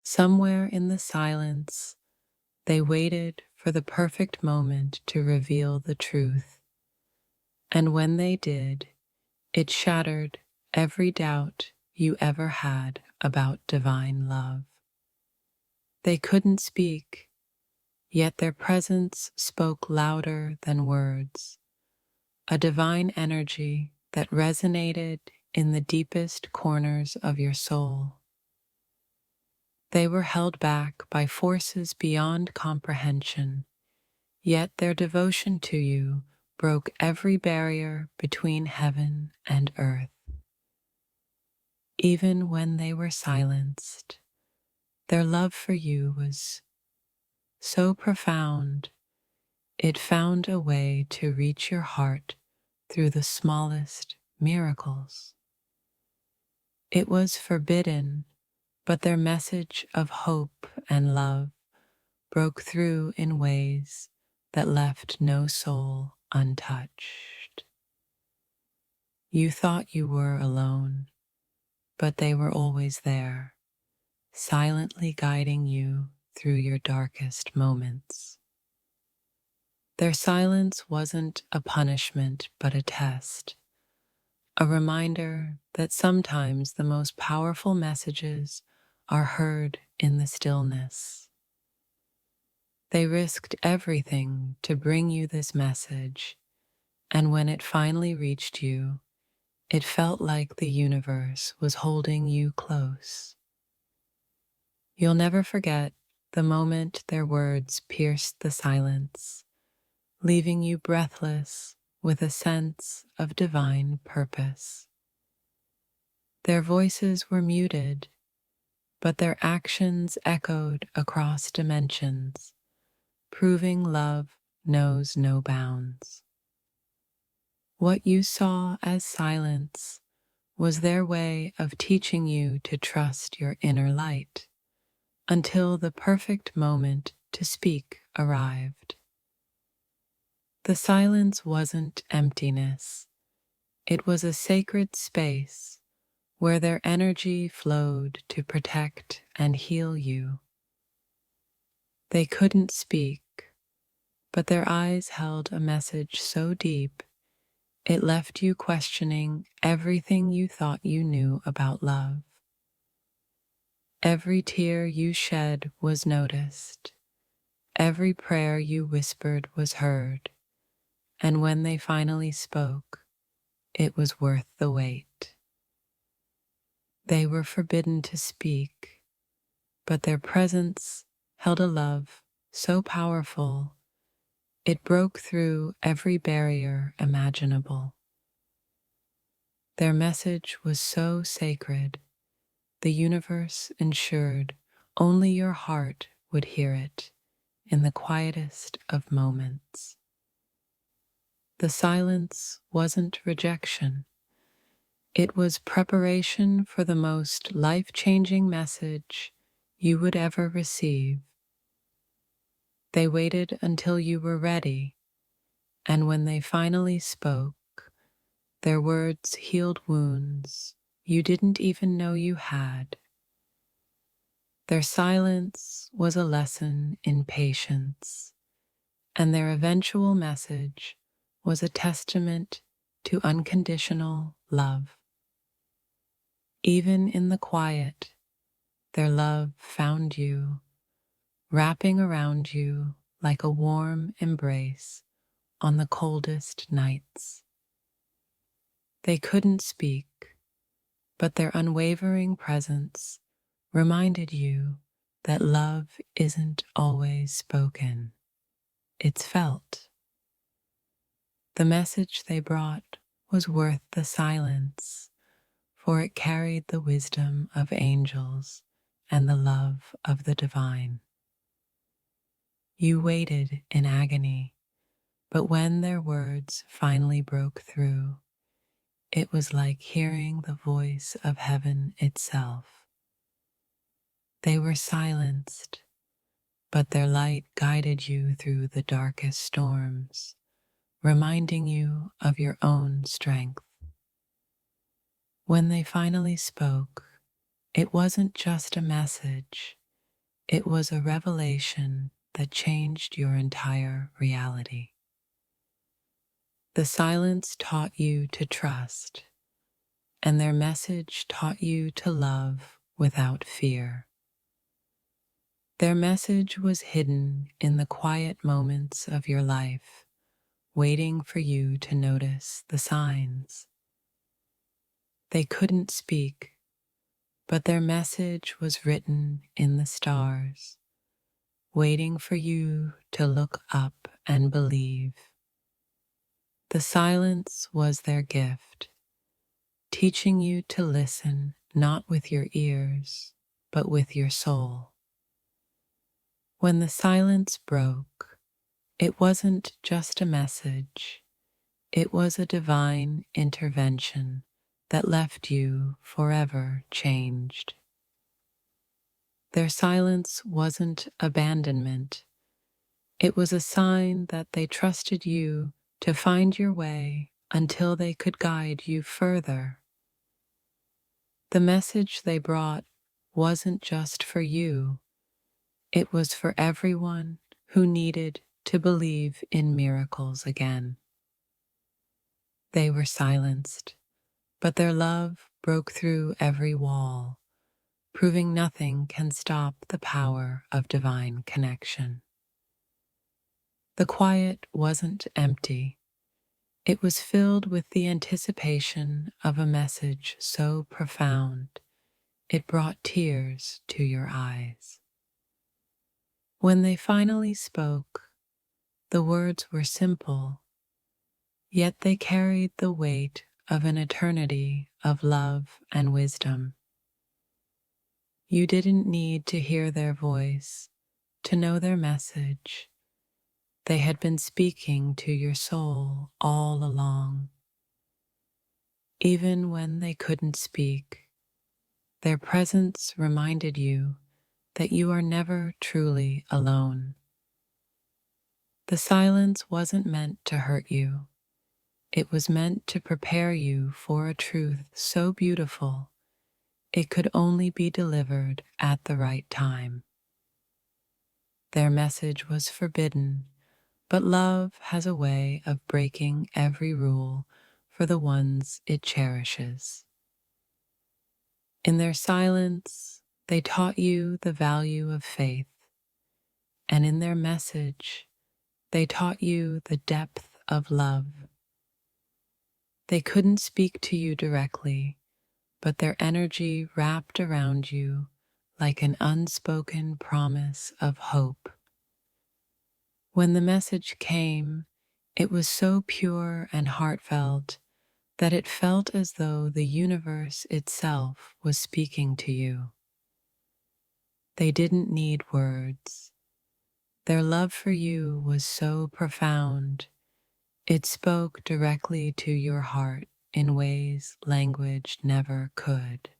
Somewhere in the silence, they waited for the perfect moment to reveal the truth. And when they did, it shattered every doubt you ever had about divine love. They couldn't speak, yet their presence spoke louder than words, a divine energy that resonated in the deepest corners of your soul. They were held back by forces beyond comprehension, yet their devotion to you broke every barrier between heaven and earth. Even when they were silenced, their love for you was so profound, it found a way to reach your heart through the smallest miracles. It was forbidden, but their message of hope and love broke through in ways that left no soul untouched. You thought you were alone, but they were always there, silently guiding you through your darkest moments. Their silence wasn't a punishment, but a test, a reminder that sometimes the most powerful messages are heard in the stillness. They risked everything to bring you this message, and when it finally reached you, it felt like the universe was holding you close. You'll never forget the moment their words pierced the silence, leaving you breathless with a sense of divine purpose. Their voices were muted, but their actions echoed across dimensions, proving love knows no bounds. What you saw as silence was their way of teaching you to trust your inner light until the perfect moment to speak arrived. The silence wasn't emptiness. It was a sacred space where their energy flowed to protect and heal you. They couldn't speak, but their eyes held a message so deep it left you questioning everything you thought you knew about love. Every tear you shed was noticed. Every prayer you whispered was heard. And when they finally spoke, it was worth the wait. They were forbidden to speak, but their presence held a love so powerful it broke through every barrier imaginable. Their message was so sacred, the universe ensured only your heart would hear it in the quietest of moments. The silence wasn't rejection. It was preparation for the most life-changing message you would ever receive. They waited until you were ready, and when they finally spoke, their words healed wounds you didn't even know you had. Their silence was a lesson in patience, and their eventual message was a testament to unconditional love. Even in the quiet, their love found you, wrapping around you like a warm embrace on the coldest nights. They couldn't speak, but their unwavering presence reminded you that love isn't always spoken, it's felt. The message they brought was worth the silence, for it carried the wisdom of angels and the love of the divine. You waited in agony, but when their words finally broke through, it was like hearing the voice of heaven itself. They were silenced, but their light guided you through the darkest storms, reminding you of your own strength. When they finally spoke, it wasn't just a message, It was a revelation that changed your entire reality. The silence taught you to trust, and their message taught you to love without fear. Their message was hidden in the quiet moments of your life, waiting for you to notice the signs. They couldn't speak, but their message was written in the stars, waiting for you to look up and believe. The silence was their gift, teaching you to listen not with your ears, but with your soul. When the silence broke, it wasn't just a message, it was a divine intervention that left you forever changed. Their silence wasn't abandonment, it was a sign that they trusted you to find your way until they could guide you further. The message they brought wasn't just for you, it was for everyone who needed to believe in miracles again. They were silenced, but their love broke through every wall, proving nothing can stop the power of divine connection. The quiet wasn't empty. It was filled with the anticipation of a message so profound, it brought tears to your eyes. When they finally spoke, the words were simple, yet they carried the weight of an eternity of love and wisdom. You didn't need to hear their voice to know their message. They had been speaking to your soul all along. Even when they couldn't speak, their presence reminded you that you are never truly alone. The silence wasn't meant to hurt you. It was meant to prepare you for a truth so beautiful it could only be delivered at the right time. Their message was forbidden, but love has a way of breaking every rule for the ones it cherishes. In their silence, they taught you the value of faith, and in their message, they taught you the depth of love. They couldn't speak to you directly, but their energy wrapped around you like an unspoken promise of hope. When the message came, it was so pure and heartfelt that it felt as though the universe itself was speaking to you. They didn't need words. Their love for you was so profound, it spoke directly to your heart in ways language never could.